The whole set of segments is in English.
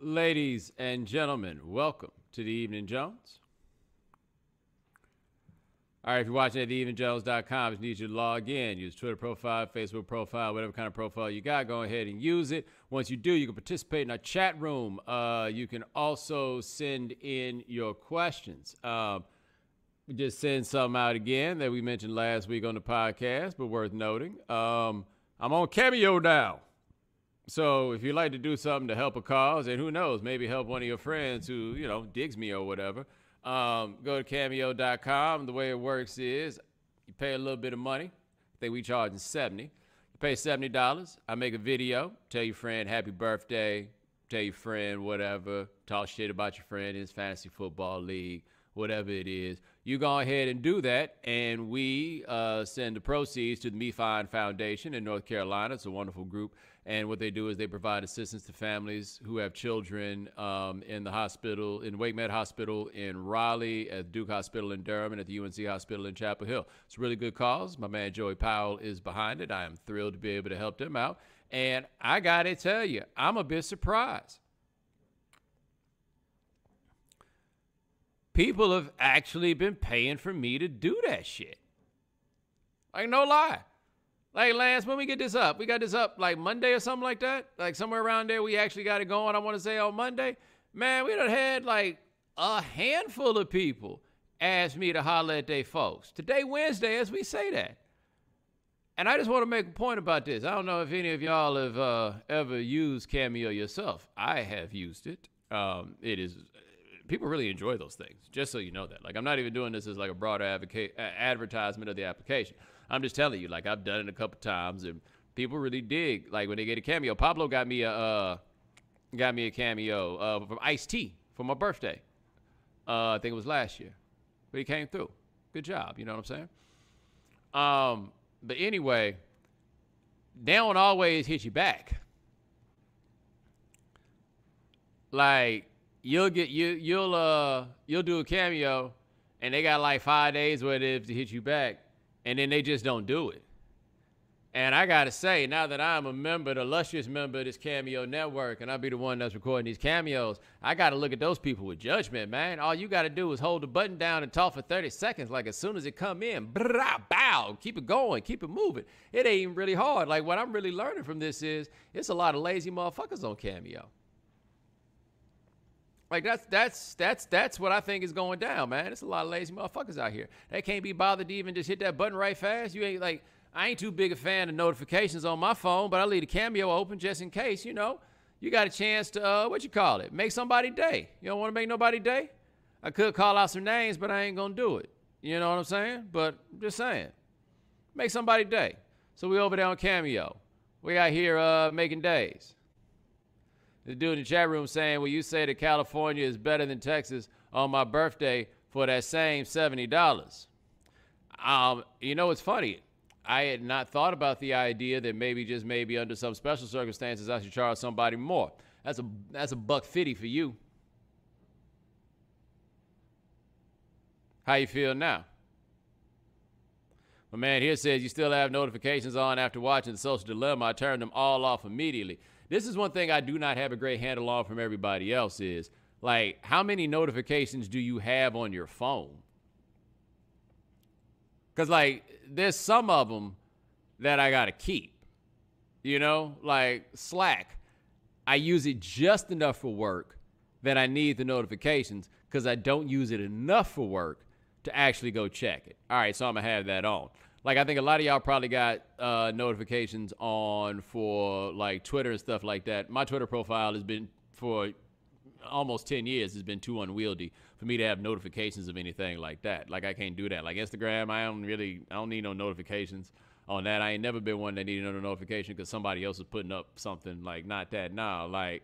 Ladies and gentlemen, welcome to the Evening Jones. All right, if you're watching at theeveningjones.com, I just need you to log in. Use Twitter profile, Facebook profile, whatever kind of profile you got. Go ahead and use it. Once you do, you can participate in our chat room. You can also send in your questions. We just send something out again that we mentioned last week on the podcast, but worth noting. I'm on Cameo now. So if you'd like to do something to help a cause, and who knows, maybe help one of your friends who, digs me or whatever, go to cameo.com. The way it works is you pay a little bit of money. I think we charge $70. You pay $70. I make a video. Tell your friend happy birthday. Tell your friend whatever. Talk shit about your friend in his fantasy football league, whatever it is. You go ahead and do that, and we send the proceeds to the Me Fine Foundation in North Carolina. It's a wonderful group. And what they do is they provide assistance to families who have children in the hospital, in Wake Med Hospital in Raleigh, at Duke Hospital in Durham, and at the UNC Hospital in Chapel Hill. It's a really good cause. My man Joey Powell is behind it. I am thrilled to be able to help them out. And I got to tell you, I'm a bit surprised. People have actually been paying for me to do that shit. Like, no lie. Like, Lance, when we get this up, we got this up like Monday or something like that. Like somewhere around there, we actually got it going, I want to say on Monday. Man, we done had like a handful of people ask me to holler at their folks. Today, Wednesday, as we say that. And I just want to make a point about this. I don't know if any of y'all have ever used Cameo yourself. I have used it. People really enjoy those things, just so you know that. Like, I'm not even doing this as like a broader advertisement of the application. I'm just telling you, like, I've done it a couple times, and people really dig, like, when they get a Cameo. Pablo got me a Cameo from Ice-T for my birthday. I think it was last year. But he came through. Good job, you know what I'm saying? But anyway, they don't always hit you back. Like, you'll do a Cameo, and they got like 5 days where it is to hit you back, and then they just don't do it. And I gotta say, now that I'm a member, the illustrious member of this Cameo network, and I'll be the one that's recording these cameos, I gotta look at those people with judgment, man. All you gotta do is hold the button down and talk for 30 seconds, like as soon as it come in, bow, keep it going, keep it moving. It ain't even really hard. Like, what I'm really learning from this is, it's a lot of lazy motherfuckers on Cameo. Like, that's what I think is going down, man. It's a lot of lazy motherfuckers out here. They can't be bothered to even just hit that button right fast. You ain't like, I ain't too big a fan of notifications on my phone, but I leave the Cameo open just in case, you got a chance to, make somebody's day. You don't want to make nobody's day? I could call out some names, but I ain't going to do it. You know what I'm saying? But I'm just saying, make somebody's day. So we over there on Cameo. We out here making days. The dude in the chat room saying, well, you say that California is better than Texas on my birthday for that same $70. It's funny. I had not thought about the idea that maybe under some special circumstances I should charge somebody more. That's a $150 for you. How you feel now? My man here says you still have notifications on after watching The Social Dilemma. I turned them all off immediately. This is one thing I do not have a great handle on from everybody else is, like, how many notifications do you have on your phone? Because, like, there's some of them that I got to keep. Like Slack. I use it just enough for work that I need the notifications because I don't use it enough for work to actually go check it. All right, so I'm going to have that on. Like, I think a lot of y'all probably got notifications on for, like, Twitter and stuff like that. My Twitter profile has been, for almost 10 years, has been too unwieldy for me to have notifications of anything like that. Like, I can't do that. Like, Instagram, I don't need no notifications on that. I ain't never been one that needed no notification because somebody else is putting up something, like, not that now. Like,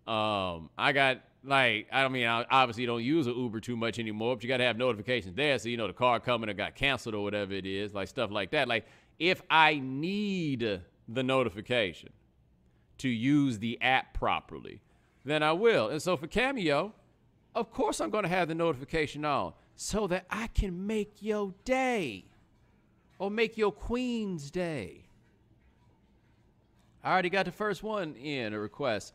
I got, like, I obviously don't use an Uber too much anymore, but you got to have notifications there so the car coming or got canceled or whatever it is, like stuff like that. Like, if I need the notification to use the app properly, then I will. And so for Cameo, of course I'm going to have the notification on so that I can make your day or make your queen's day. I already got the first one in, a request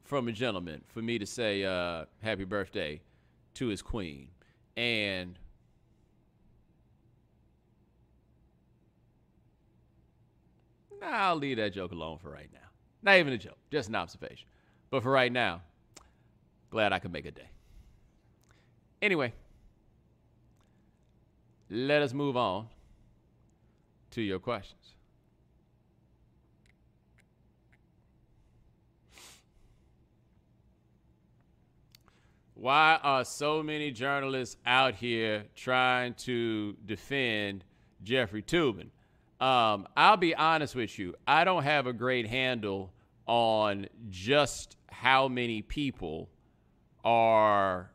from a gentleman for me to say happy birthday to his queen. And I'll leave that joke alone for right now. Not even a joke, just an observation. But for right now, glad I could make a day. Anyway, let us move on to your questions. Why are so many journalists out here trying to defend Jeffery Toobin? I'll be honest with you. I don't have a great handle on just how many people are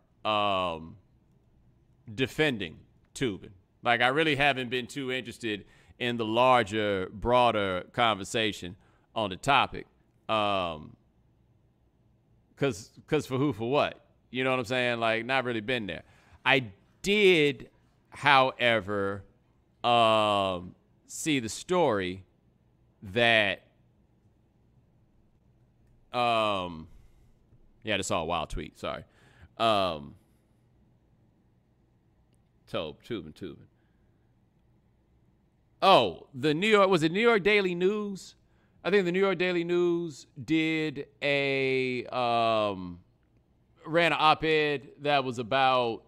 defending Toobin. Like, I really haven't been too interested in the larger, broader conversation on the topic. Because for who, for what? You know what I'm saying? Like, not really been there. I did, however, see the story that, yeah, this is all a wild tweet. Sorry. Toobin. Oh, was it New York Daily News? I think the New York Daily News did ran an op-ed that was about,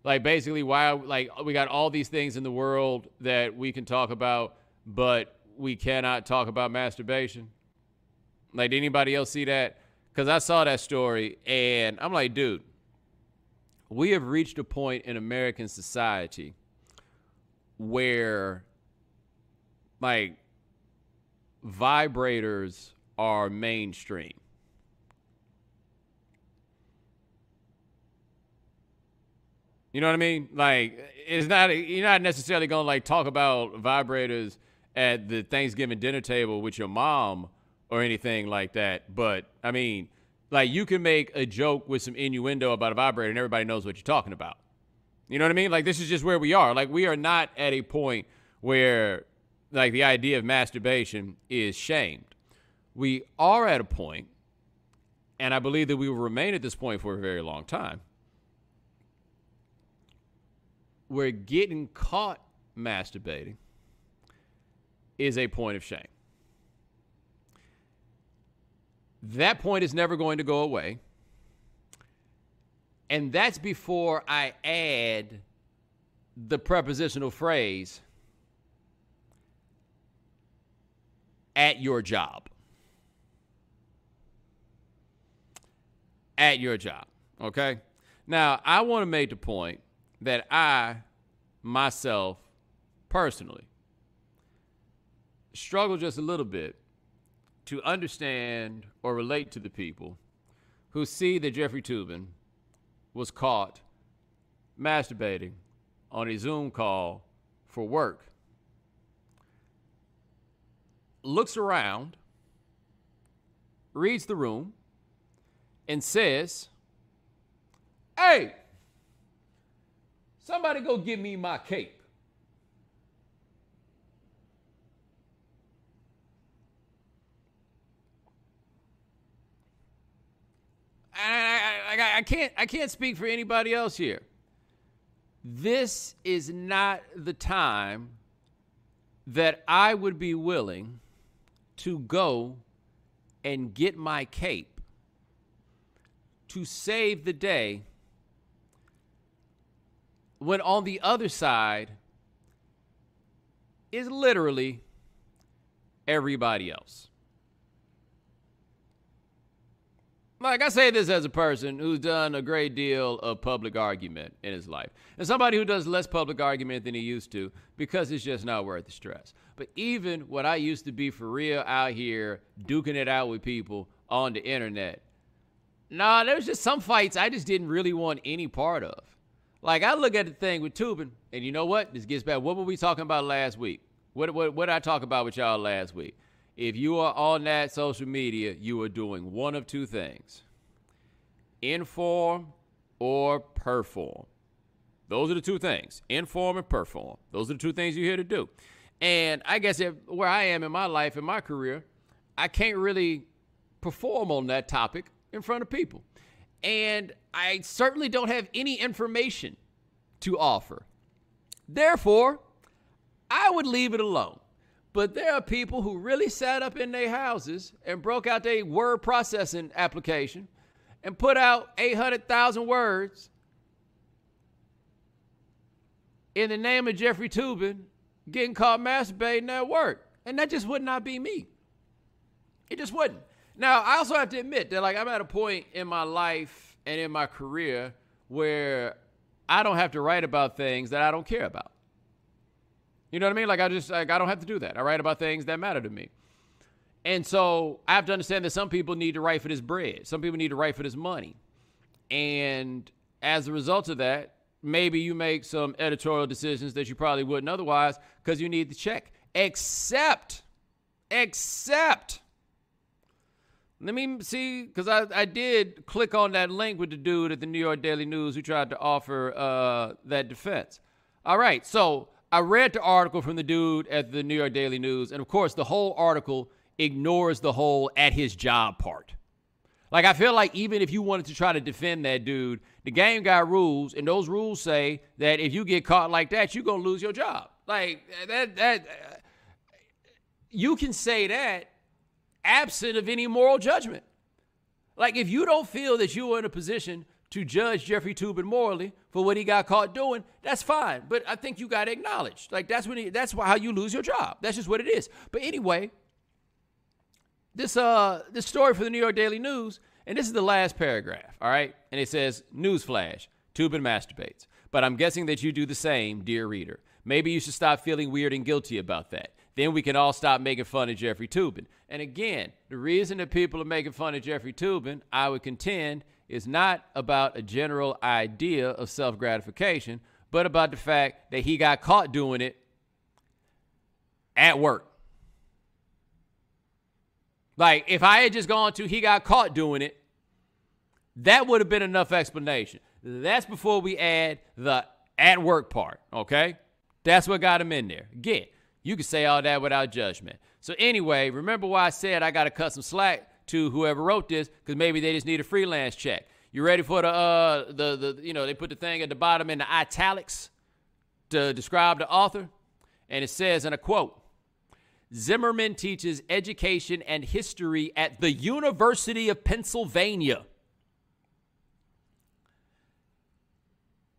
like, basically why, like, we got all these things in the world that we can talk about, but we cannot talk about masturbation. Like, did anybody else see that? Because I saw that story, and I'm like, dude, we have reached a point in American society where, like, vibrators are mainstream. You know what I mean? Like, you're not necessarily going to, like, talk about vibrators at the Thanksgiving dinner table with your mom or anything like that. But, I mean, like, you can make a joke with some innuendo about a vibrator and everybody knows what you're talking about. You know what I mean? Like, this is just where we are. Like, we are not at a point where, like, the idea of masturbation is shamed. We are at a point, and I believe that we will remain at this point for a very long time, where getting caught masturbating is a point of shame. That point is never going to go away. And that's before I add the prepositional phrase, at your job. At your job, okay? Now, I want to make the point that I, myself, personally, struggle just a little bit to understand or relate to the people who see that Jeffery Toobin was caught masturbating on a Zoom call for work, looks around, reads the room, and says, "Hey, somebody go get me my cape." I can't speak for anybody else here. This is not the time that I would be willing to go and get my cape to save the day, when on the other side is literally everybody else. Like, I say this as a person who's done a great deal of public argument in his life, and somebody who does less public argument than he used to, because it's just not worth the stress. But even when I used to be for real out here duking it out with people on the internet, there was just some fights I just didn't really want any part of. Like, I look at the thing with Toobin, and you know what? This gets back. What were we talking about last week? What did I talk about with y'all last week? If you are on that social media, you are doing one of two things: inform or perform. Those are the two things: inform and perform. Those are the two things you're here to do. And I guess where I am in my life, in my career, I can't really perform on that topic in front of people. And I certainly don't have any information to offer. Therefore, I would leave it alone. But there are people who really sat up in their houses and broke out their word processing application and put out 800,000 words in the name of Jeffery Toobin getting caught masturbating at work. And that just would not be me. It just wouldn't. Now, I also have to admit that, like, I'm at a point in my life and in my career where I don't have to write about things that I don't care about. You know what I mean? Like, I don't have to do that. I write about things that matter to me. And so I have to understand that some people need to write for this bread. Some people need to write for this money. And as a result of that, maybe you make some editorial decisions that you probably wouldn't otherwise because you need the check. Except, let me see, because I did click on that link with the dude at the New York Daily News who tried to offer that defense. All right, so I read the article from the dude at the New York Daily News, and of course, the whole article ignores the whole at his job part. Like, I feel like even if you wanted to try to defend that dude, the game got rules, and those rules say that if you get caught like that, you're going to lose your job. Like, that you can say that absent of any moral judgment. Like, if you don't feel that you are in a position to judge Jeffery Toobin morally for what he got caught doing, that's fine. But I think you got to acknowledge, like, that's how you lose your job. That's just what it is. But anyway, this story for the New York Daily News, and this is the last paragraph, all right? And it says, newsflash, Toobin masturbates. But I'm guessing that you do the same, dear reader. Maybe you should stop feeling weird and guilty about that. Then we can all stop making fun of Jeffery Toobin. And again, the reason that people are making fun of Jeffery Toobin, I would contend, is not about a general idea of self-gratification, but about the fact that he got caught doing it at work. Like, if I had just gone to he got caught doing it, that would have been enough explanation. That's before we add the at work part, okay? That's what got him in there. Again, you can say all that without judgment. So anyway, remember why I said I got to cut some slack to whoever wrote this, because maybe they just need a freelance check. You ready for they put the thing at the bottom in the italics to describe the author? And it says, in a quote, Zimmerman teaches education and history at the University of Pennsylvania.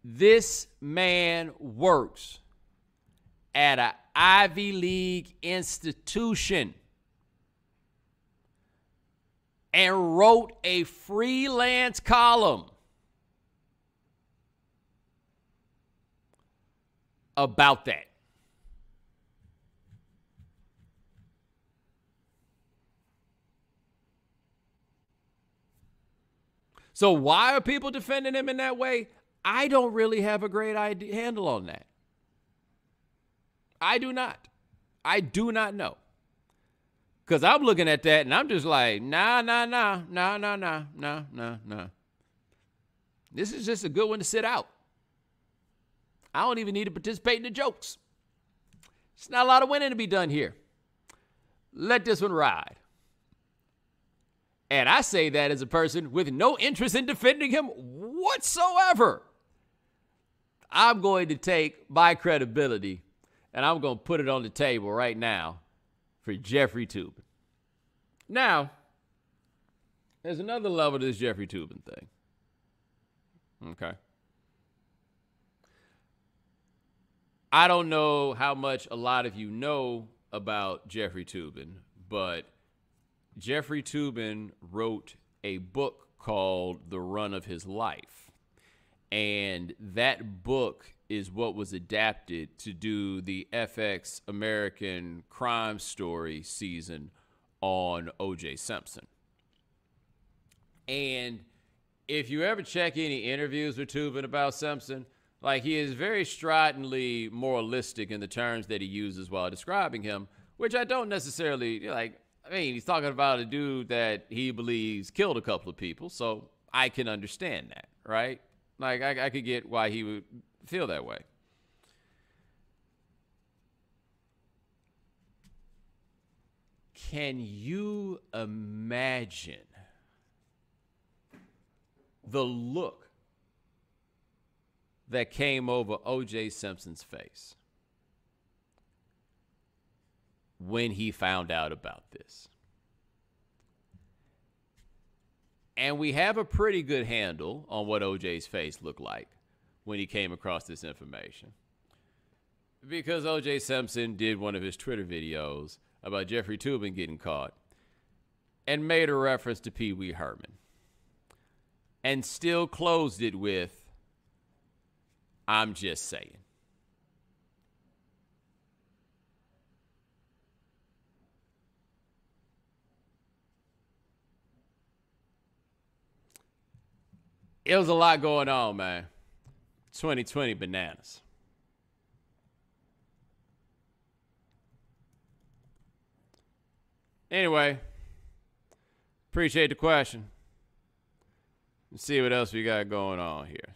This man works at an Ivy League institution and wrote a freelance column about that. So why are people defending him in that way? I don't really have a great handle on that. I do not. I do not know. Because I'm looking at that and I'm just like, nah. This is just a good one to sit out. I don't even need to participate in the jokes. There's not a lot of winning to be done here. Let this one ride. And I say that as a person with no interest in defending him whatsoever. I'm going to take my credibility and I'm going to put it on the table right now for Jeffery Toobin. Now, there's another level to this Jeffery Toobin thing. Okay. I don't know how much a lot of you know about Jeffery Toobin, but Jeffery Toobin wrote a book called The Run of His Life. And that book is what was adapted to do the FX American Crime Story season on OJ Simpson. And if you ever check any interviews with Toobin about Simpson, like, he is very stridently moralistic in the terms that he uses while describing him, which I don't necessarily like. I mean, he's talking about a dude that he believes killed a couple of people, so I can understand that, right? Like, I could get why he would feel that way. Can you imagine the look that came over OJ Simpson's face when he found out about this. And we have a pretty good handle on what OJ's face looked like when he came across this information. Because OJ Simpson did one of his Twitter videos about Jeffery Toobin getting caught and made a reference to Pee Wee Herman. And still closed it with, "I'm just saying." It was a lot going on, man. 2020 bananas. Anyway, appreciate the question. Let's see what else we got going on here.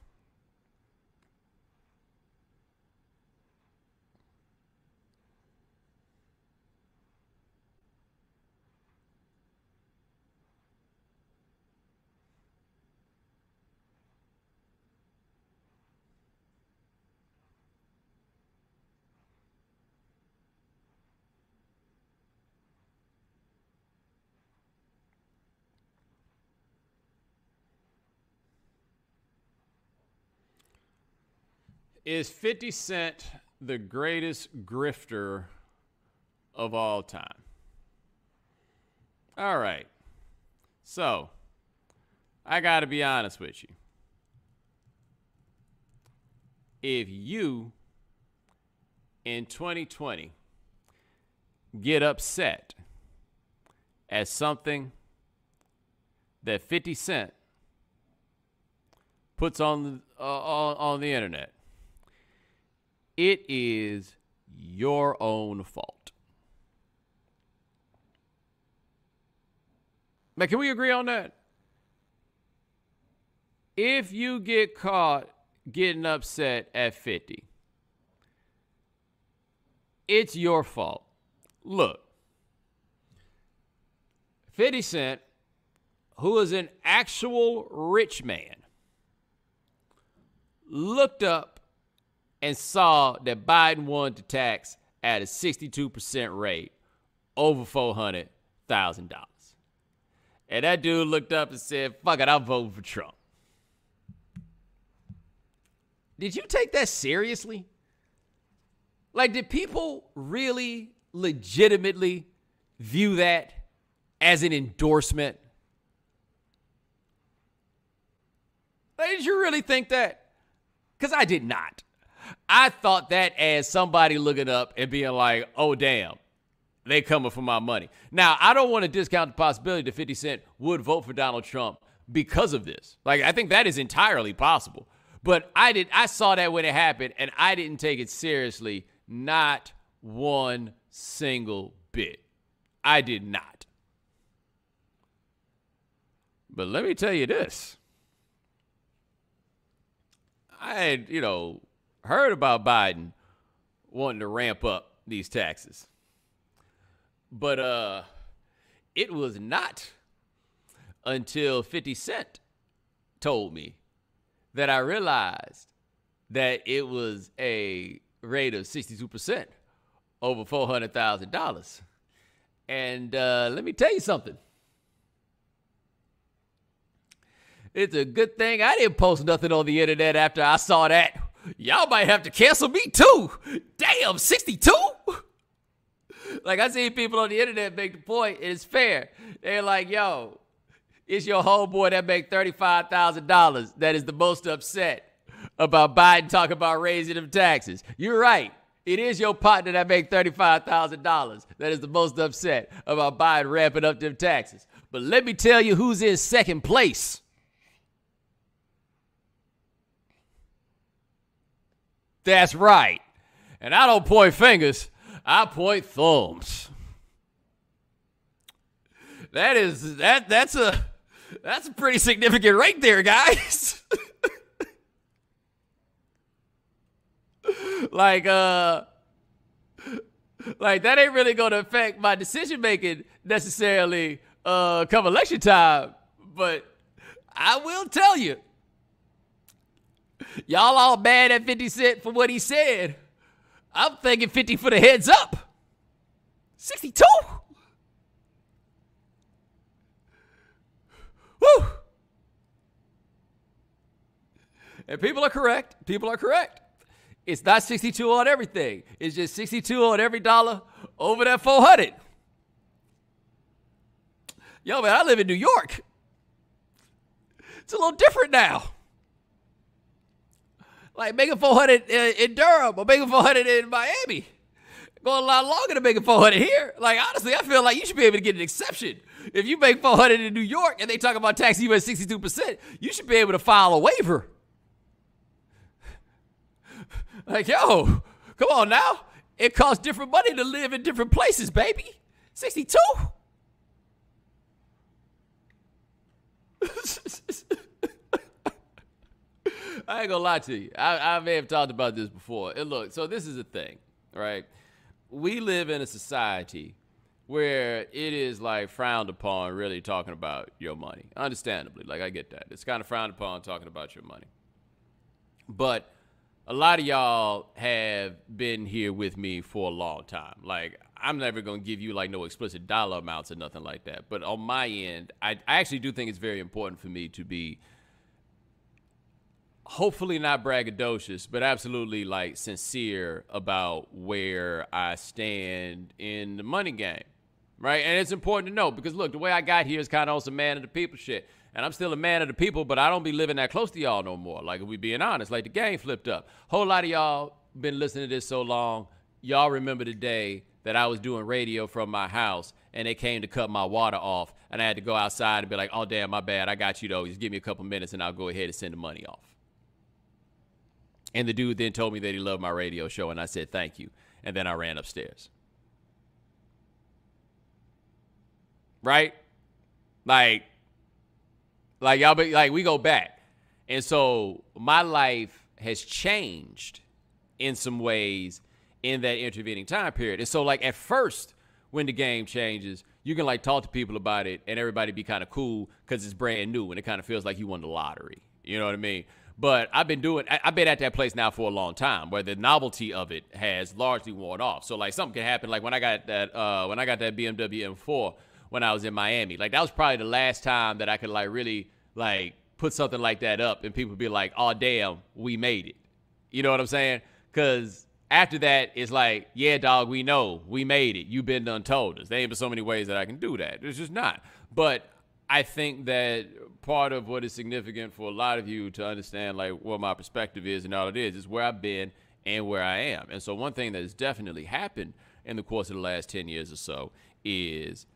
Is 50 Cent the greatest grifter of all time? All right. So, I got to be honest with you. If you, in 2020, get upset at something that 50 Cent puts on the internet, it is your own fault. Now, can we agree on that? If you get caught getting upset at 50, it's your fault. Look, 50 Cent, who is an actual rich man, looked up and saw that Biden won the tax at a 62% rate, over $400,000. And that dude looked up and said, "Fuck it, I'm voting for Trump." Did you take that seriously? Like, did people really legitimately view that as an endorsement? Like, did you really think that? Because I did not. I thought that as somebody looking up and being like, "Oh, damn, they coming for my money." Now, I don't want to discount the possibility that 50 Cent would vote for Donald Trump because of this. Like, I think that is entirely possible. But I saw that when it happened, and I didn't take it seriously, not one single bit. I did not. But let me tell you this. I had, heard about Biden wanting to ramp up these taxes. But it was not until 50 Cent told me that I realized that it was a rate of 62% over $400,000. And let me tell you something. It's a good thing I didn't post nothing on the internet after I saw that. Y'all might have to cancel me too. Damn, 62? Like, I see people on the internet make the point, and it's fair. They're like, "Yo, it's your homeboy that make $35,000 that is the most upset about Biden talking about raising them taxes." You're right. It is your partner that make $35,000 that is the most upset about Biden ramping up them taxes. But let me tell you who's in second place. That's right. And I don't point fingers, I point thumbs. That's a pretty significant rate there, guys. Like that ain't really gonna affect my decision making necessarily come election time, but I will tell you. Y'all all mad at 50 Cent for what he said. I'm thinking 50 for the heads up. 62? Woo! And people are correct. People are correct. It's not 62 on everything. It's just 62 on every dollar over that 400. Yo, man, I live in New York. It's a little different now. Like making 400 in Durham or making 400 in Miami. Going a lot longer to making 400 here. Like, honestly, I feel like you should be able to get an exception. If you make 400 in New York and they talk about taxing you at 62%, you should be able to file a waiver. Like, yo, come on now. It costs different money to live in different places, baby. 62? I ain't gonna lie to you. I may have talked about this before. And look, so this is the thing, right? We live in a society where it is like frowned upon really talking about your money. Understandably, like I get that. It's kind of frowned upon talking about your money. But a lot of y'all have been here with me for a long time. Like, I'm never going to give you, like, no explicit dollar amounts or nothing like that. But on my end, I actually do think it's very important for me to be hopefully not braggadocious, but absolutely, like, sincere about where I stand in the money game, right? And it's important to know because, look, the way I got here is kind of on some man of the people shit. And I'm still a man of the people, but I don't be living that close to y'all no more. Like, if we being honest, like the game flipped up. Whole lot of y'all been listening to this so long, y'all remember the day that I was doing radio from my house and they came to cut my water off and I had to go outside and be like, oh, damn, my bad. I got you, though. Just give me a couple minutes and I'll go ahead and send the money off. And the dude then told me that he loved my radio show and I said, thank you. And then I ran upstairs. Right? Like y'all be like, we go back. And so my life has changed in some ways in that intervening time period. And so like at first when the game changes, you can like talk to people about it and everybody be kind of cool because it's brand new and it kind of feels like you won the lottery. You know what I mean? But I've been at that place now for a long time where the novelty of it has largely worn off. So like something can happen. Like when I got that BMW M4 when I was in Miami, like that was probably the last time that I could like really like put something like that up and people be like, oh, damn, we made it. You know what I'm saying? Because after that, it's like, yeah, dog, we know. We made it. You've been done told us. There ain't but so many ways that I can do that. There's just not. But I think that part of what is significant for a lot of you to understand, like, what my perspective is and all it is where I've been and where I am. And so one thing that has definitely happened in the course of the last 10 years or so is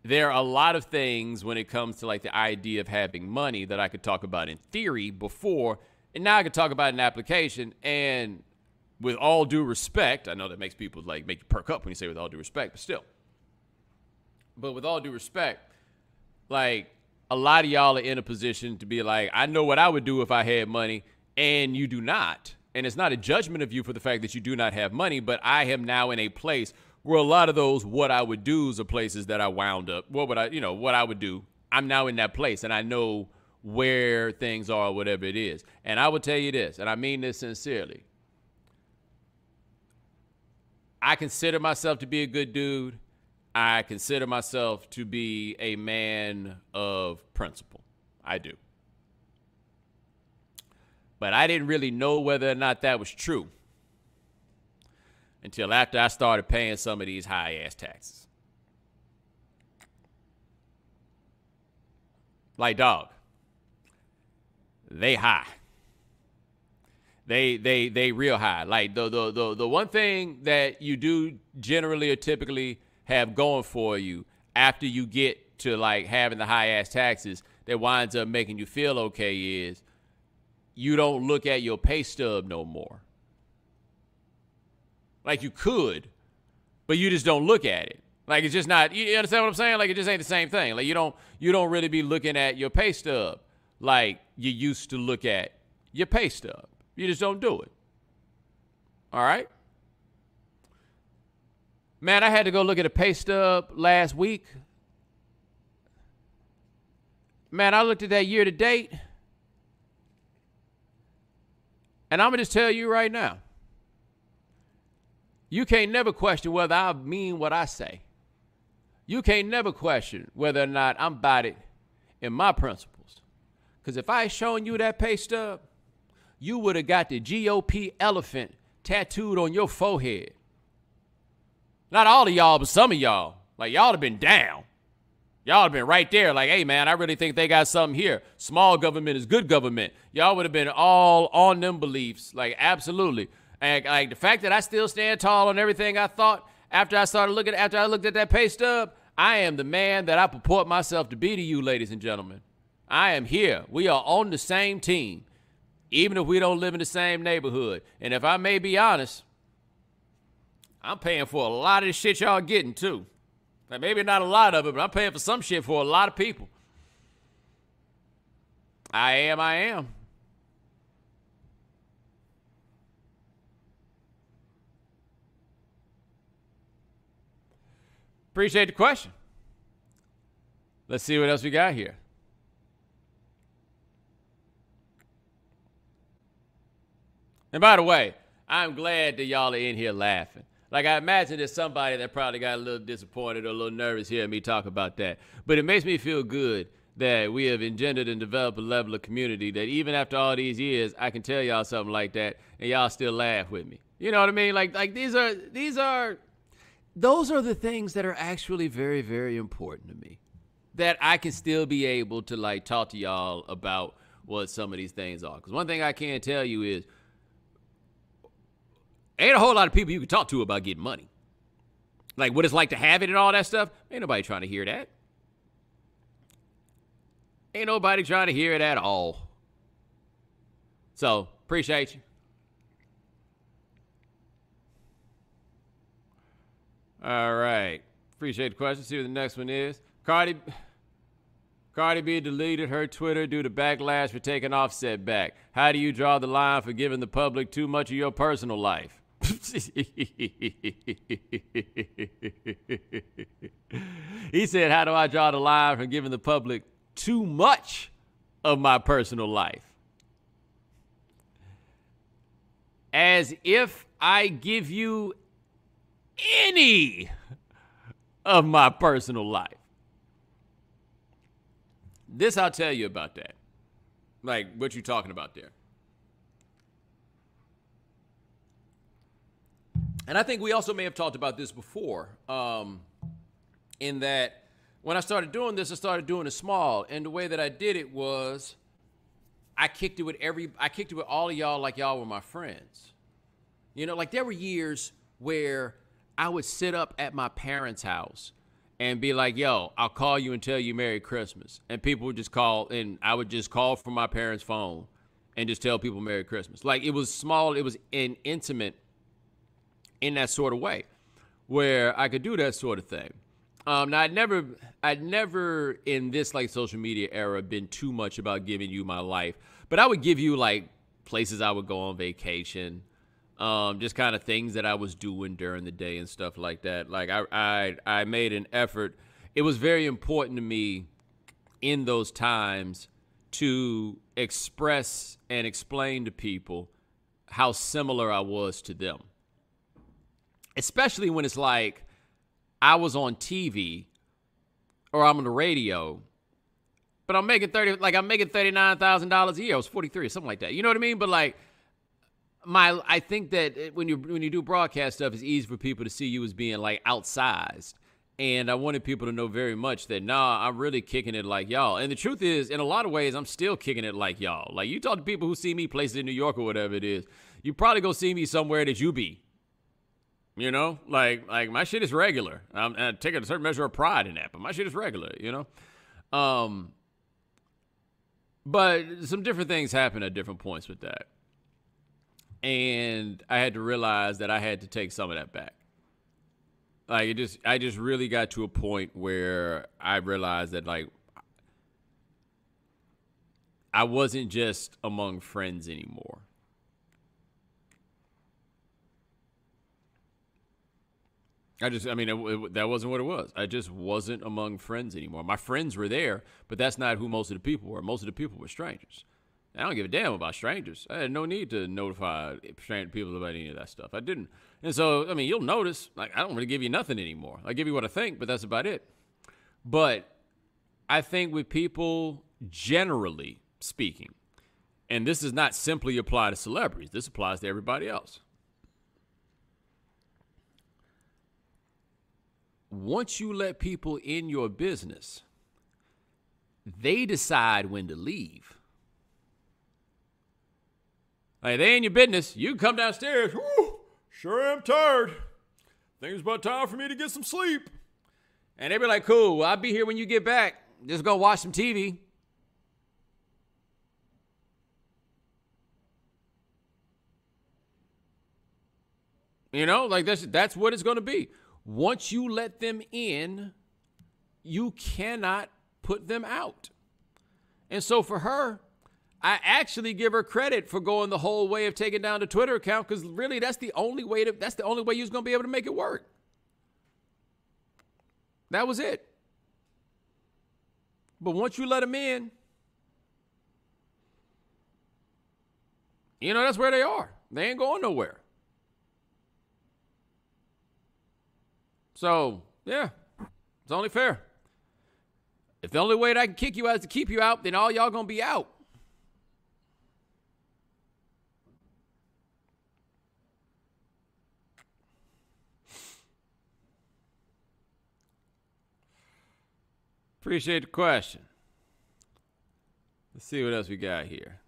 there are a lot of things when it comes to like the idea of having money that I could talk about in theory before, and now I could talk about an application. And with all due respect, I know that makes people like make you perk up when you say with all due respect, but still. But with all due respect, like a lot of y'all are in a position to be like, I know what I would do if I had money, and you do not. And it's not a judgment of you for the fact that you do not have money, but I am now in a place where a lot of those what I would do's are places that I wound up. What I would do. I'm now in that place and I know where things are, whatever it is. And I will tell you this, and I mean this sincerely. I consider myself to be a good dude. I consider myself to be a man of principle. I do. But I didn't really know whether or not that was true until after I started paying some of these high-ass taxes. Like, dog, they high. They real high. Like, the one thing that you do generally or typically have going for you after you get to, like, having the high-ass taxes that winds up making you feel okay is you don't look at your pay stub no more. Like you could, but you just don't look at it. Like it's just not, you understand what I'm saying? Like it just ain't the same thing. Like you don't really be looking at your pay stub like you used to look at your pay stub. You just don't do it. All right? Man, I had to go look at a pay stub last week. Man, I looked at that year to date, and I'm going to just tell you right now, you can't never question whether I mean what I say. You can't never question whether or not I'm about it in my principles. Because if I had shown you that pay stub, you would have got the GOP elephant tattooed on your forehead. Not all of y'all, but some of y'all. Like, y'all have been down. Y'all have been right there like, hey, man, I really think they got something here. Small government is good government. Y'all would have been all on them beliefs. Like, absolutely. And like the fact that I still stand tall on everything I thought after I looked at that pay stub, I am the man that I purport myself to be to you, ladies and gentlemen. I am here. We are on the same team, even if we don't live in the same neighborhood. And if I may be honest, I'm paying for a lot of the shit y'all getting, too. Like, maybe not a lot of it, but I'm paying for some shit for a lot of people. I am. Appreciate the question. Let's see what else we got here. And by the way, I'm glad that y'all are in here laughing. Like, I imagine there's somebody that probably got a little disappointed or a little nervous hearing me talk about that. But it makes me feel good that we have engendered and developed a level of community that even after all these years, I can tell y'all something like that and y'all still laugh with me. You know what I mean? Like those are the things that are actually very, very important to me. That I can still be able to, like, talk to y'all about what some of these things are. Because one thing I can tell you is, ain't a whole lot of people you can talk to about getting money. Like, what it's like to have it and all that stuff. Ain't nobody trying to hear that. Ain't nobody trying to hear it at all. So, appreciate you. All right. Appreciate the question. See what the next one is. Cardi B deleted her Twitter due to backlash for taking Offset back. How do you draw the line for giving the public too much of your personal life? He said, how do I draw the line from giving the public too much of my personal life? As if I give you any of my personal life. This I'll tell you about that. Like, what you talking about there. And I think we also may have talked about this before, in that when I started doing this, I started doing it small. And the way that I did it was I kicked it with all of y'all like y'all were my friends. You know, like there were years where I would sit up at my parents' house and be like, yo, I'll call you and tell you Merry Christmas. And people would just call, and I would just call from my parents' phone and just tell people Merry Christmas. Like, it was small, it was intimate in that sort of way where I could do that sort of thing. Now, I'd never in this, like, social media era been too much about giving you my life. But I would give you, like, places I would go on vacation, just kind of things that I was doing during the day and stuff like that. Like, I made an effort. It was very important to me in those times to express and explain to people how similar I was to them. Especially when it's like I was on TV or I'm on the radio, but I'm making $39,000 a year. I was 43 or something like that. You know what I mean? But like, I think that when you do broadcast stuff, it's easy for people to see you as being like outsized. And I wanted people to know very much that, nah, I'm really kicking it like y'all. And the truth is, in a lot of ways, I'm still kicking it like y'all. Like, you talk to people who see me places in New York or whatever it is, you probably go see me somewhere that you be. You know? Like my shit is regular. I'm taking a certain measure of pride in that, but my shit is regular, you know? But some different things happen at different points with that. And I had to realize that I had to take some of that back. Like, I just really got to a point where I realized that, like, I wasn't just among friends anymore. That wasn't what it was. I just wasn't among friends anymore. My friends were there, but that's not who most of the people were. Most of the people were strangers. I don't give a damn about strangers. I had no need to notify strange people about any of that stuff. I didn't. And so, you'll notice, I don't really give you nothing anymore. I give you what I think, but that's about it. But I think with people, generally speaking, and this does not simply apply to celebrities. This applies to everybody else. Once you let people in your business, they decide when to leave. Like, they ain't your business. You can come downstairs. Woo, sure am tired. Think it's about time for me to get some sleep. And they be like, cool, I'll be here when you get back. Just go watch some TV. That's what it's going to be. Once you let them in, you cannot put them out. And so for her, I actually give her credit for going the whole way of taking down the Twitter account, because really that's the only way you was going to be able to make it work. That was it. But once you let them in, that's where they are. They ain't going nowhere. So, yeah, it's only fair. If the only way that I can kick you out is to keep you out, then all y'all going to be out. Appreciate the question. Let's see what else we got here.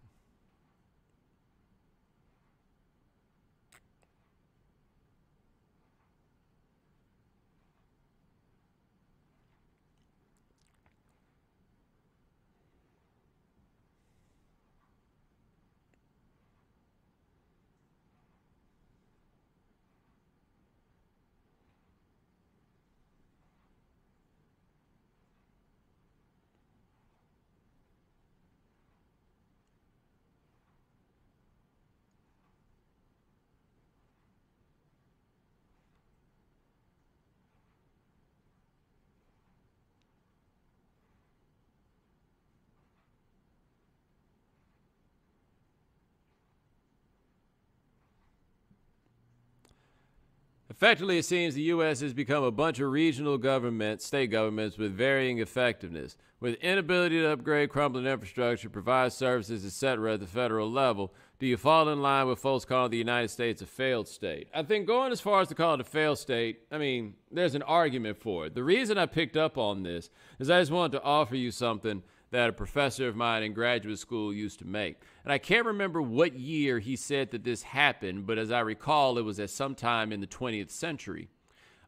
Effectively, it seems the U.S. has become a bunch of regional governments, state governments, with varying effectiveness. With inability to upgrade crumbling infrastructure, provide services, etc. at the federal level, do you fall in line with folks calling the United States a failed state? I think going as far as to call it a failed state, there's an argument for it. The reason I picked up on this is I just wanted to offer you something that a professor of mine in graduate school used to make. And I can't remember what year he said that this happened, but as I recall, it was at some time in the 20th century.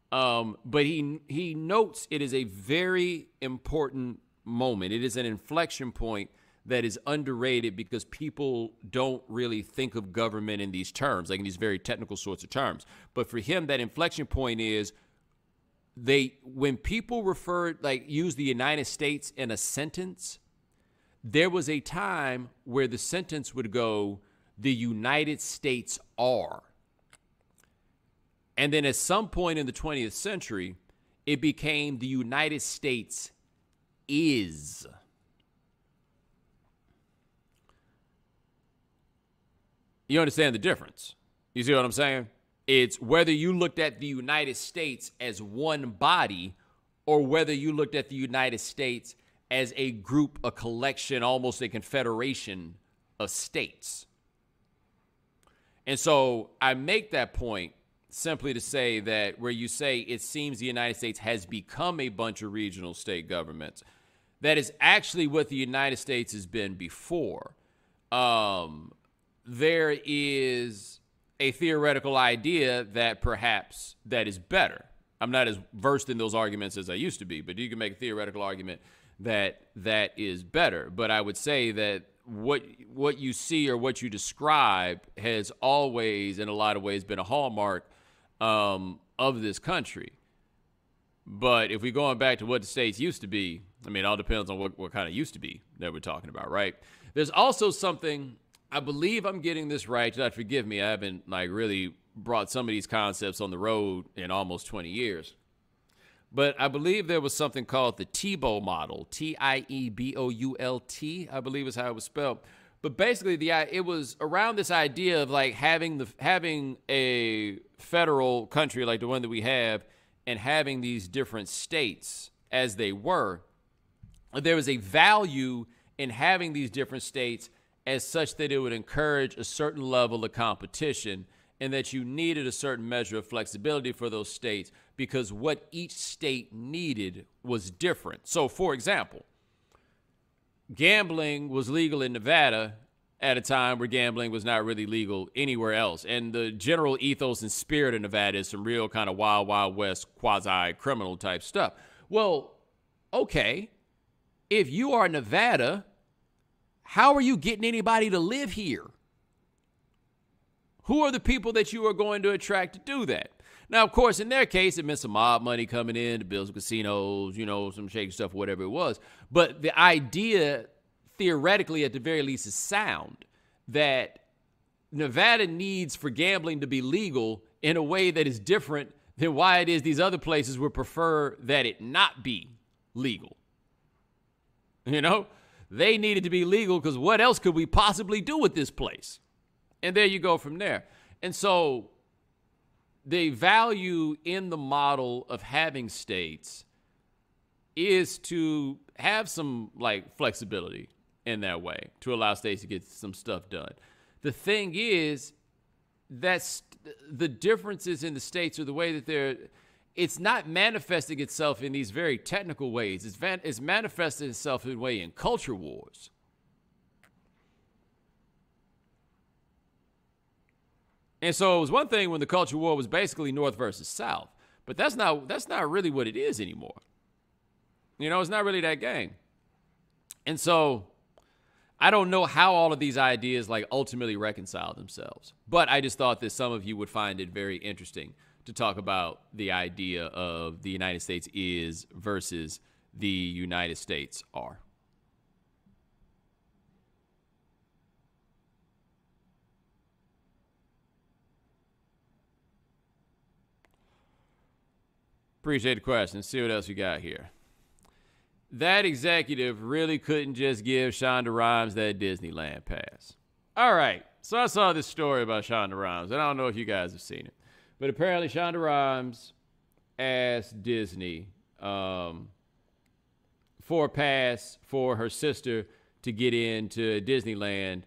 But he notes it is a very important moment. It is an inflection point that is underrated because people don't really think of government in these terms, like in these very technical sorts of terms. But for him, that inflection point is when people use the United States in a sentence, there was a time where the sentence would go, the United States are. And then at some point in the 20th century, it became the United States is. You understand the difference? You see what I'm saying? It's whether you looked at the United States as one body or whether you looked at the United States as a group, a collection, almost a confederation of states. And so I make that point simply to say that where you say it seems the United States has become a bunch of regional state governments, that is actually what the United States has been before. There is a theoretical idea that perhaps that is better. I'm not as versed in those arguments as I used to be, but you can make a theoretical argument that that is better. But I would say that what you see or what you describe has always, in a lot of ways, been a hallmark of this country. But if we're going back to what the states used to be, it all depends on what kind of used to be that we're talking about, right? There's also something, I believe I'm getting this right, forgive me, I haven't really brought some of these concepts on the road in almost 20 years. But I believe there was something called the Tiebout model, Tieboult, I believe is how it was spelled. But basically, it was around this idea of like having a federal country like the one that we have and having these different states as they were. There was a value in having these different states as such that it would encourage a certain level of competition and that you needed a certain measure of flexibility for those states because what each state needed was different. So, for example, gambling was legal in Nevada at a time where gambling was not really legal anywhere else. And the general ethos and spirit of Nevada is some real kind of wild, wild west, quasi-criminal type stuff. Well, okay, if you are Nevada, how are you getting anybody to live here? Who are the people that you are going to attract to do that? Now, of course, in their case, it meant some mob money coming in to build some casinos, some shady stuff, whatever it was. But the idea, theoretically, at the very least, is sound that Nevada needs for gambling to be legal in a way that is different than why it is these other places would prefer that it not be legal. They needed to be legal because what else could we possibly do with this place? And there you go from there. And so the value in the model of having states is to have some flexibility in that way to allow states to get some stuff done. The thing is that's the differences in the states are the way that it's not manifesting itself in these very technical ways. It's manifesting itself in a way in culture wars. And so it was one thing when the culture war was basically North versus South, but that's not really what it is anymore. It's not really that game. And so I don't know how all of these ideas ultimately reconcile themselves, but I just thought that some of you would find it very interesting to talk about the idea of the United States is versus the United States are. Appreciate the question. Let's see what else you got here. That executive really couldn't just give Shonda Rhimes that Disneyland pass. All right. So I saw this story about Shonda Rhimes, and I don't know if you guys have seen it. But apparently Shonda Rhimes asked Disney for a pass for her sister to get into Disneyland.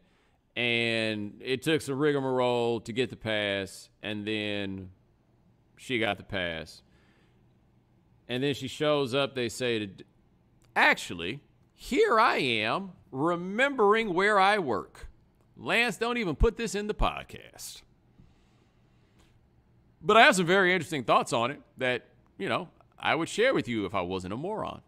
And it took some rigmarole to get the pass, and then she got the pass. And then she shows up, they say, actually, here I am remembering where I work. Lance, don't even put this in the podcast. But I have some very interesting thoughts on it that, I would share with you if I wasn't a moron.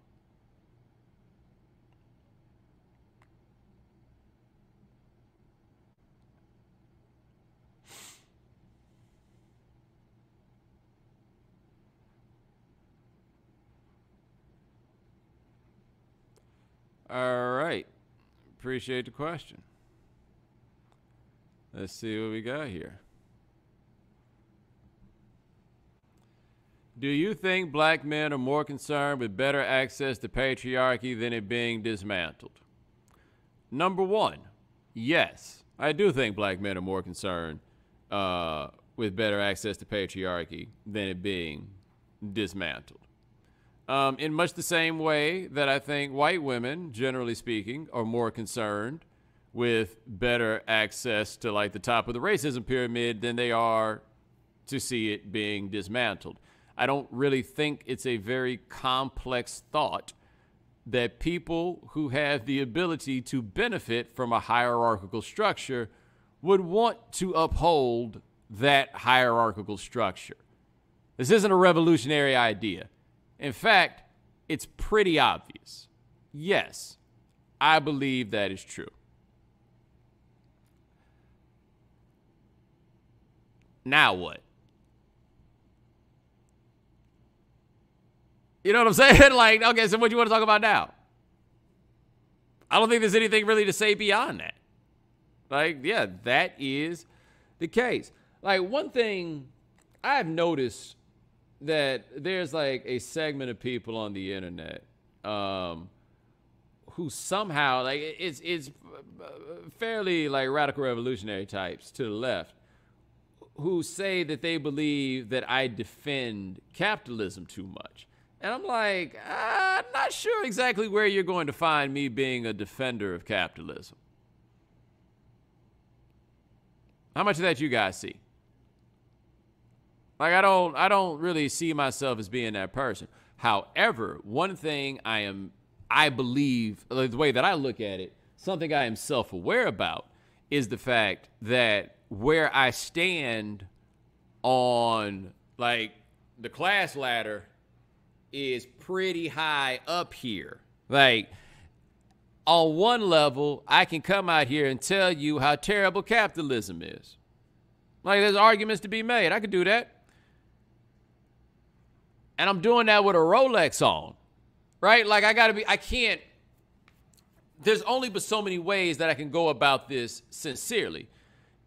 All right. Appreciate the question. Let's see what we got here. Do you think black men are more concerned with better access to patriarchy than it being dismantled? Number one, yes. I do think black men are more concerned with better access to patriarchy than it being dismantled. In much the same way that I think white women, generally speaking, are more concerned with better access to the top of the racism pyramid than they are to see it being dismantled. I don't really think it's a very complex thought that people who have the ability to benefit from a hierarchical structure would want to uphold that hierarchical structure. This isn't a revolutionary idea. In fact, it's pretty obvious. Yes, I believe that is true. Now what? You know what I'm saying? Okay, so what do you want to talk about now? I don't think there's anything really to say beyond that. Yeah, that is the case. Like, one thing I've noticed that there's like a segment of people on the internet who somehow, like, it's fairly like radical revolutionary types to the left, who say that they believe that I defend capitalism too much. And I'm like, I'm not sure exactly where you're going to find me being a defender of capitalism. How much of that you guys see? Like, I don't really see myself as being that person. However, one thing I believe, the way that I look at it, something I am self-aware about is the fact that where I stand on, like, the class ladder is pretty high up here. Like, on one level, I can come out here and tell you how terrible capitalism is. Like, there's arguments to be made. I could do that. And I'm doing that with a Rolex on, right? Like, I can't, there's only but so many ways that I can go about this sincerely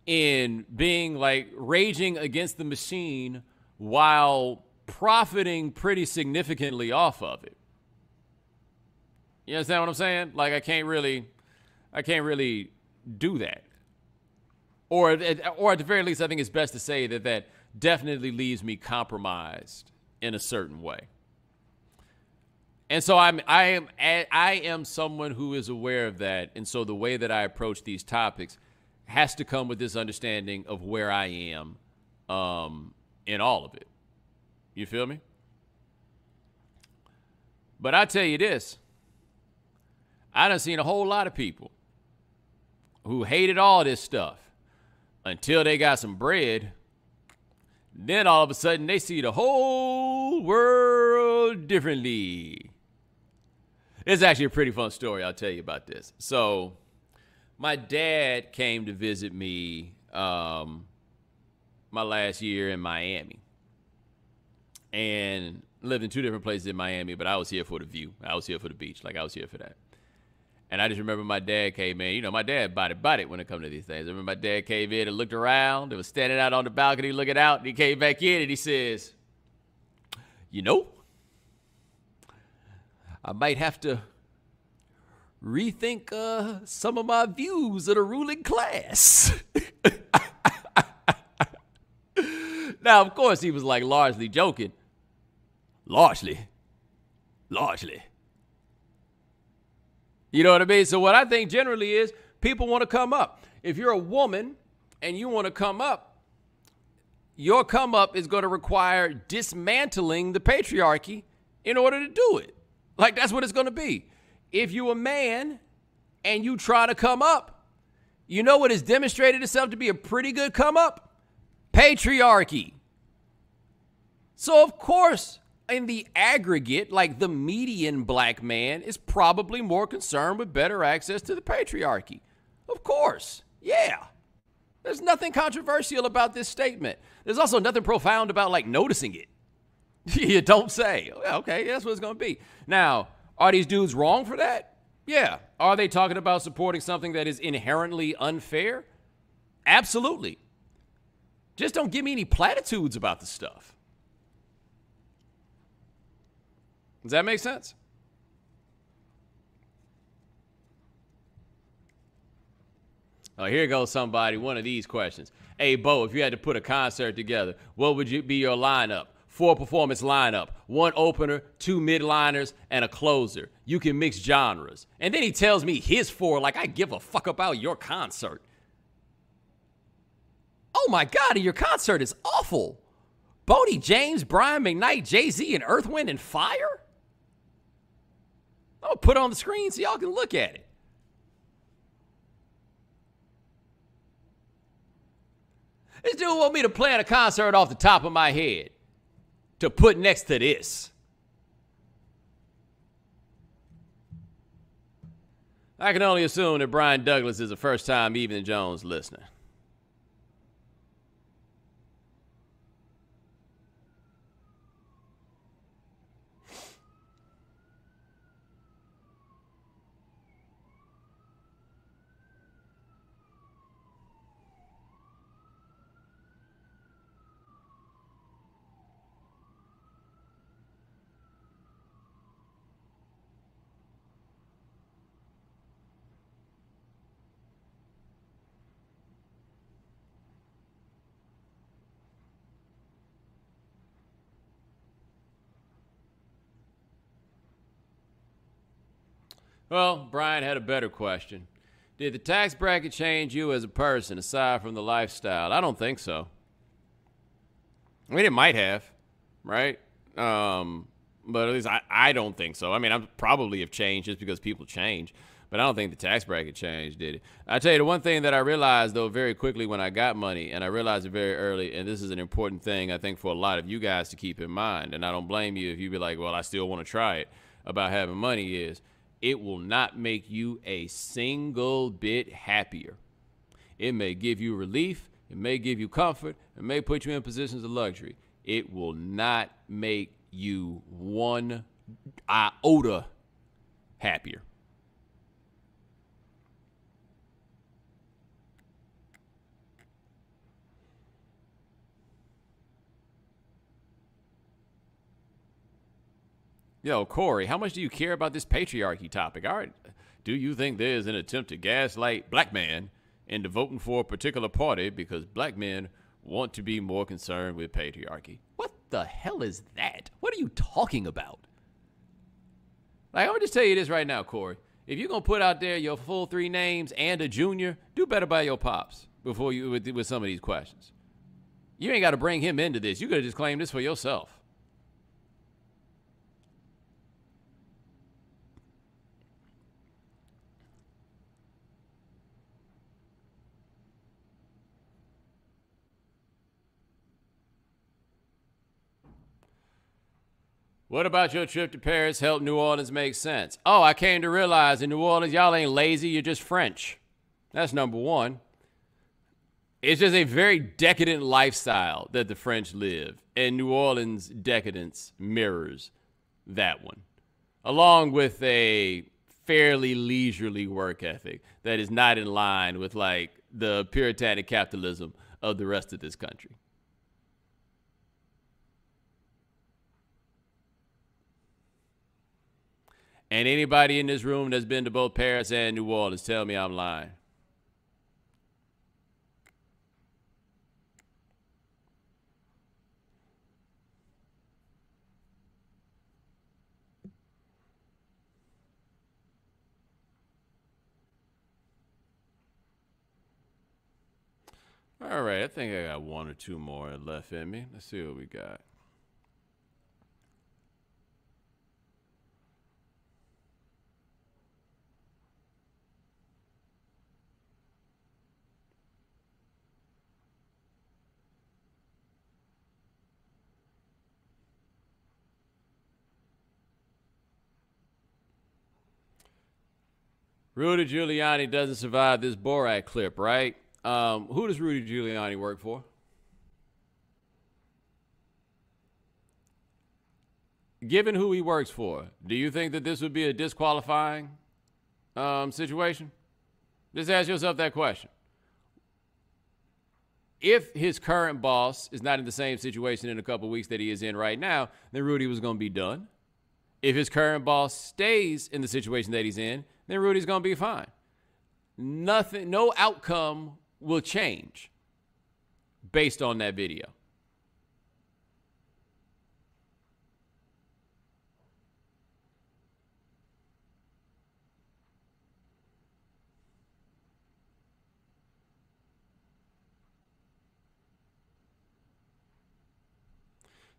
in being like raging against the machine while profiting pretty significantly off of it. You understand what I'm saying? Like, I can't really do that. Or at the very least, I think it's best to say that definitely leaves me compromised in a certain way. And so I am someone who is aware of that. And so the way that I approach these topics has to come with this understanding of where I am in all of it. You feel me? But I tell you this, I done seen a whole lot of people who hated all this stuff until they got some bread. Then all of a sudden they see the whole world differently. It's actually a pretty fun story. I'll tell you about this. So my dad came to visit me my last year in Miami. And lived in two different places in Miami, but I was here for the view. I was here for the beach. Like, I was here for that. And I just remember my dad came in. You know, my dad body when it comes to these things. I remember my dad came in and looked around. They was standing out on the balcony looking out. And he came back in and he says, you know, I might have to rethink some of my views of the ruling class. Now, of course, he was like largely joking. Largely. You know what I mean? So what I think generally is people want to come up. If you're a woman and you want to come up, your come up is going to require dismantling the patriarchy in order to do it. Like, that's what it's going to be. If you're a man and you try to come up, you know what has demonstrated itself to be a pretty good come up? Patriarchy. So, of course, in the aggregate, like, the median black man is probably more concerned with better access to the patriarchy. Of course. Yeah. There's nothing controversial about this statement. There's also nothing profound about, like, noticing it. You don't say. Okay, that's what it's going to be. Now, are these dudes wrong for that? Yeah. Are they talking about supporting something that is inherently unfair? Absolutely. Just don't give me any platitudes about the stuff. Does that make sense? Oh, here goes somebody, one of these questions. Hey, Bo, if you had to put a concert together, what would be your lineup? 4-performance lineup. 1 opener, 2 midliners, and a closer. You can mix genres. And then he tells me his 4 like I give a fuck about your concert. Oh, my God, your concert is awful. Boney James, Brian McKnight, Jay-Z, and Earth, Wind, and Fire? I'll put it on the screen so y'all can look at it. This dude want me to plan a concert off the top of my head to put next to this. I can only assume that Brian Douglas is a first-time Evening Jones listener. Well, Brian had a better question. Did the tax bracket change you as a person aside from the lifestyle? I don't think so. I mean, it might have, right? But at least I don't think so. I mean, I probably have changed just because people change, but I don't think the tax bracket changed, did it? I tell you, the one thing that I realized, though, very quickly when I got money, and I realized it very early, and this is an important thing, I think, for a lot of you guys to keep in mind, and I don't blame you if you be like, well, I still want to try it, about having money, is it will not make you a single bit happier. It may give you relief. It may give you comfort. It may put you in positions of luxury. It will not make you one iota happier. Yo, Corey, how much do you care about this patriarchy topic? All right. Do you think there's an attempt to gaslight black men into voting for a particular party because black men want to be more concerned with patriarchy? What the hell is that? What are you talking about? Like, I'm going to just tell you this right now, Corey. If you're going to put out there your full 3 names and a junior, do better by your pops before you with some of these questions. You ain't got to bring him into this. You could have just claimed this for yourself. What about your trip to Paris helped New Orleans make sense? Oh, I came to realize in New Orleans, y'all ain't lazy, you're just French. That's number one. It's just a very decadent lifestyle that the French live, and New Orleans' decadence mirrors that one, along with a fairly leisurely work ethic that is not in line with, like, the puritanic capitalism of the rest of this country. And anybody in this room that's been to both Paris and New Orleans, tell me I'm lying. All right, I think I got 1 or 2 more left in me. Let's see what we got. Rudy Giuliani doesn't survive this Borat clip, right? Who does Rudy Giuliani work for? Given who he works for, do you think that this would be a disqualifying situation? Just ask yourself that question. If his current boss is not in the same situation in a couple of weeks that he is in right now, then Rudy was going to be done. If his current boss stays in the situation that he's in, then Rudy's going to be fine. Nothing, no outcome will change based on that video.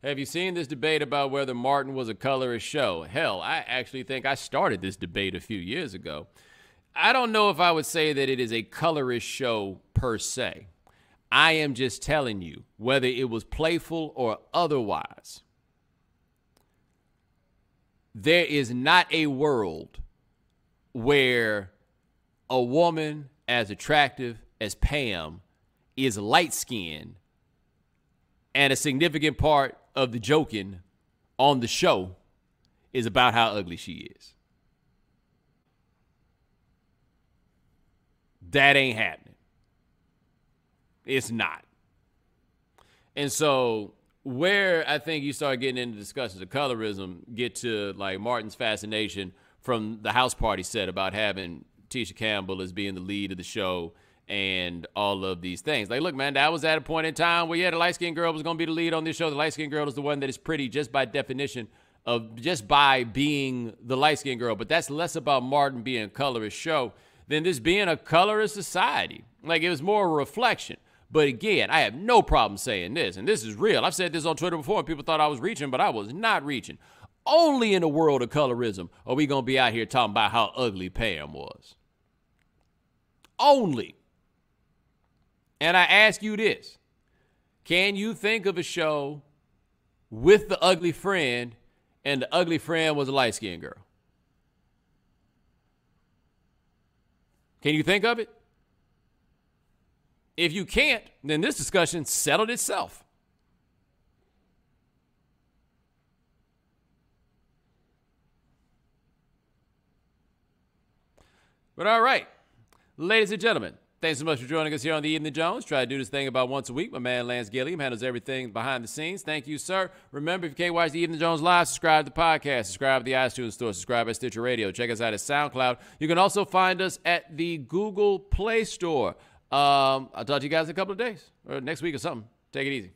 Have you seen this debate about whether Martin was a colorist show? Hell, I actually think I started this debate a few years ago. I don't know if I would say that it is a colorist show per se. I am just telling you, whether it was playful or otherwise, there is not a world where a woman as attractive as Pam is light-skinned and a significant part of the joking on the show is about how ugly she is. That ain't happening. It's not. And so where I think you start getting into discussions of colorism, get to like Martin's fascination from the house party set about having Tisha Campbell as being the lead of the show and all of these things. Like, look, man, that was at a point in time where, yeah, the light-skinned girl was going to be the lead on this show. The light-skinned girl is the one that is pretty just by definition of just by being the light-skinned girl. But that's less about Martin being a colorist show than this being a colorist society. Like, it was more a reflection. But again, I have no problem saying this, and this is real. I've said this on Twitter before, and people thought I was reaching, but I was not reaching. Only in the world of colorism are we going to be out here talking about how ugly Pam was. Only. And I ask you this. Can you think of a show with the ugly friend, and the ugly friend was a light-skinned girl? Can you think of it? If you can't, then this discussion settled itself. But all right, ladies and gentlemen, thanks so much for joining us here on The Evening Jones. Try to do this thing about once a week. My man Lance Gilliam handles everything behind the scenes. Thank you, sir. Remember, if you can't watch The Evening Jones live, subscribe to the podcast, subscribe to the iTunes Store, subscribe at Stitcher Radio. Check us out at SoundCloud. You can also find us at the Google Play Store. I'll talk to you guys in a couple of days or next week or something. Take it easy.